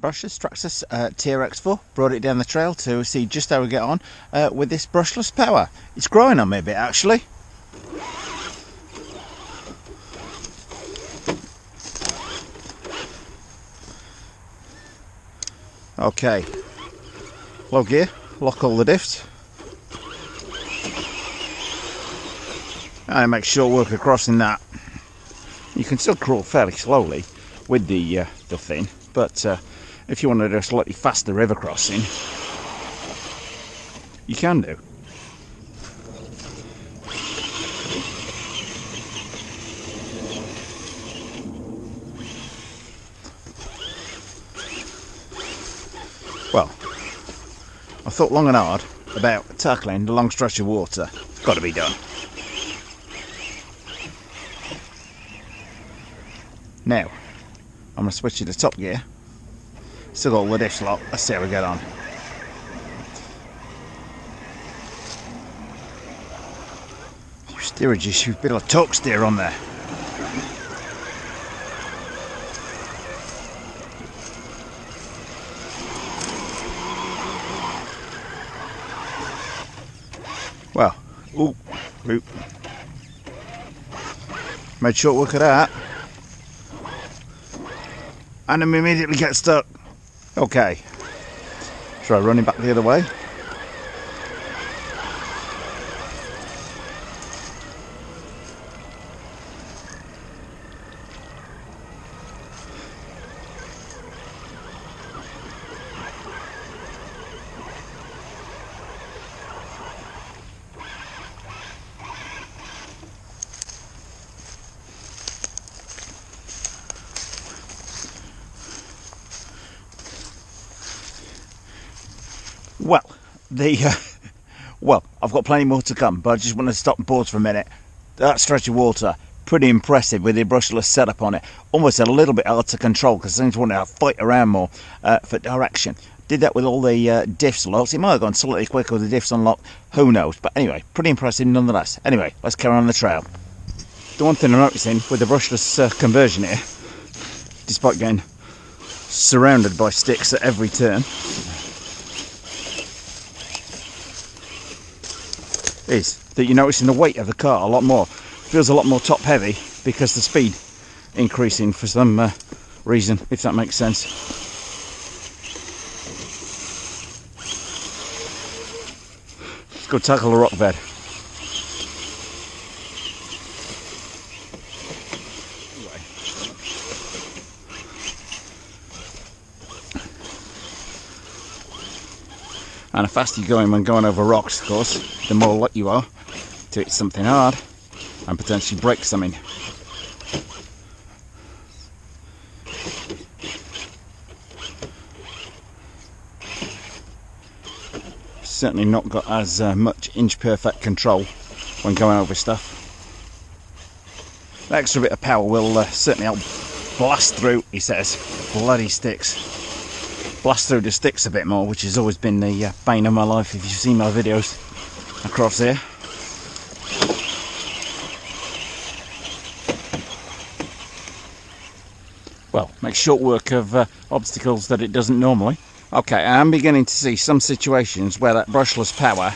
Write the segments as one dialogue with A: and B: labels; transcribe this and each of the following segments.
A: Brushless Traxxas TRX-4. Brought it down the trail to see just how we get on with this brushless power. It's growing on me a bit actually. Okay, low gear, lock all the diffs, and make short work of crossing that. You can still crawl fairly slowly with the thing, but if you want to do a slightly faster river crossing, you can do. Well, I thought long and hard about tackling the long stretch of water. It's got to be done. Now, I'm going to switch to the top gear. Still got all the diffs locked. Let's see how we get on. Steerage issue, a bit of torque steer on there. Well, ooh, oop. Made short work of that. And then we immediately get stuck. Okay, try running back the other way. Well, I've got plenty more to come, but I just want to stop and pause for a minute. That stretch of water, pretty impressive with the brushless setup on it. Almost a little bit out of control because I just wanted to fight around more for direction. Did that with all the diffs locked. It might have gone slightly quicker with the diffs unlocked, who knows. But anyway, pretty impressive nonetheless. Anyway, let's carry on the trail. The one thing I'm noticing with the brushless conversion here, despite getting surrounded by sticks at every turn, is that you're noticing the weight of the car a lot more. Feels a lot more top heavy because the speed increasing for some reason, if that makes sense. Let's go tackle the rock bed. And the faster you're going when going over rocks, of course, the more likely you are to hit something hard and potentially break something. Certainly not got as much inch perfect control when going over stuff. The extra bit of power will certainly help blast through, he says, bloody sticks. Blast through the sticks a bit more, which has always been the bane of my life if you've seen my videos across here. Well, makes short work of obstacles that it doesn't normally. Okay, I'm beginning to see some situations where that brushless power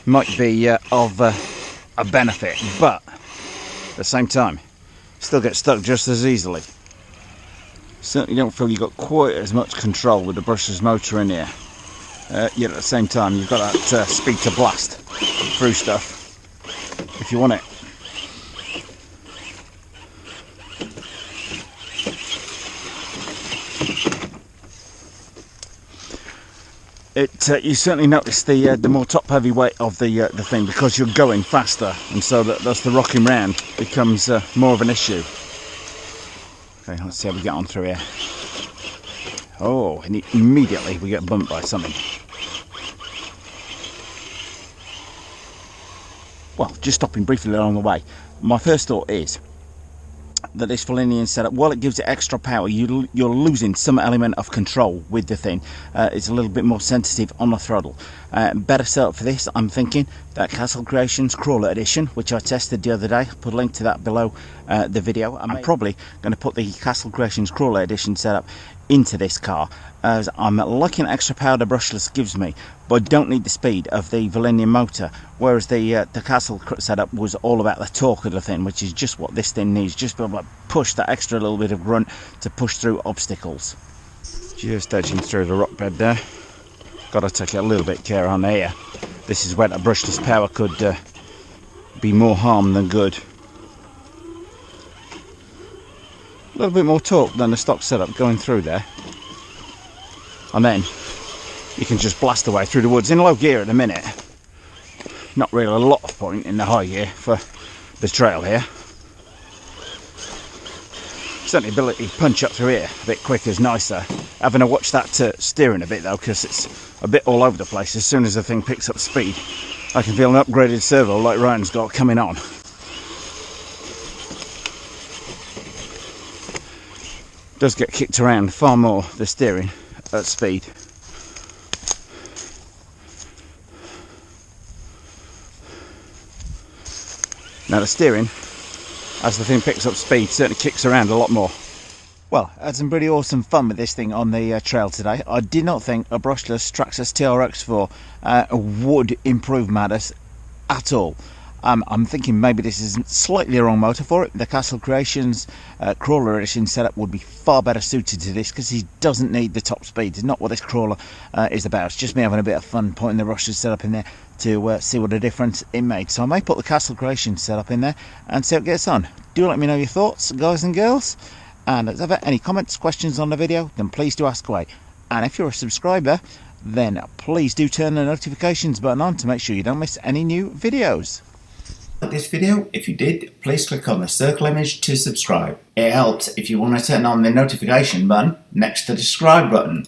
A: might be of a benefit, but at the same time, still get stuck just as easily. Certainly don't feel you've got quite as much control with the brushless motor in here. Yet at the same time you've got that speed to blast through stuff if you want it. You certainly notice the more top heavy weight of the thing because you're going faster, and so that's the rocking round becomes more of an issue. Okay, let's see how we get on through here. Oh, and immediately we get bumped by something. Well, just stopping briefly along the way, my first thought is that this Velineon setup, while it gives it extra power, you're losing some element of control with the thing. It's a little bit more sensitive on the throttle. Better setup for this, I'm thinking, that Castle Creations Crawler Edition, which I tested the other day. I'll put a link to that below the video. I'm probably going to put the Castle Creations Crawler Edition setup into this car, as I'm liking the extra power the brushless gives me, but I don't need the speed of the Velineon motor, whereas the castle setup was all about the torque of the thing, which is just what this thing needs, just to be able to push that extra little bit of grunt to push through obstacles. Just edging through the rock bed there. Got to take a little bit of care on here. This is where the brushless power could be more harm than good. A little bit more torque than the stock setup going through there, and then you can just blast away through the woods in low gear at the minute. Not really a lot of point in the high gear for the trail here. Certainly ability to punch up through here a bit quicker is nicer. Having to watch that steering a bit though, because it's a bit all over the place. As soon as the thing picks up speed, I can feel an upgraded servo like Ryan's got coming on. Does get kicked around far more, the steering, at speed. Now the steering, as the thing picks up speed, certainly kicks around a lot more. Well, I had some pretty awesome fun with this thing on the trail today. I did not think a Brushless Traxxas TRX-4 would improve matters at all. I'm thinking maybe this is slightly the wrong motor for it. The Castle Creations crawler edition setup would be far better suited to this, because he doesn't need the top speed. It's not what this crawler is about. It's just me having a bit of fun putting the Brushless setup in there to see what a difference it made. So I may put the Castle Creations setup in there and see how it gets on. Do let me know your thoughts, guys and girls. And if there's any comments, questions on the video, then please do ask away. And if you're a subscriber, then please do turn the notifications button on to make sure you don't miss any new videos.
B: Like this video? If you did, please click on the circle image to subscribe. It helps if you want to turn on the notification button next to the subscribe button.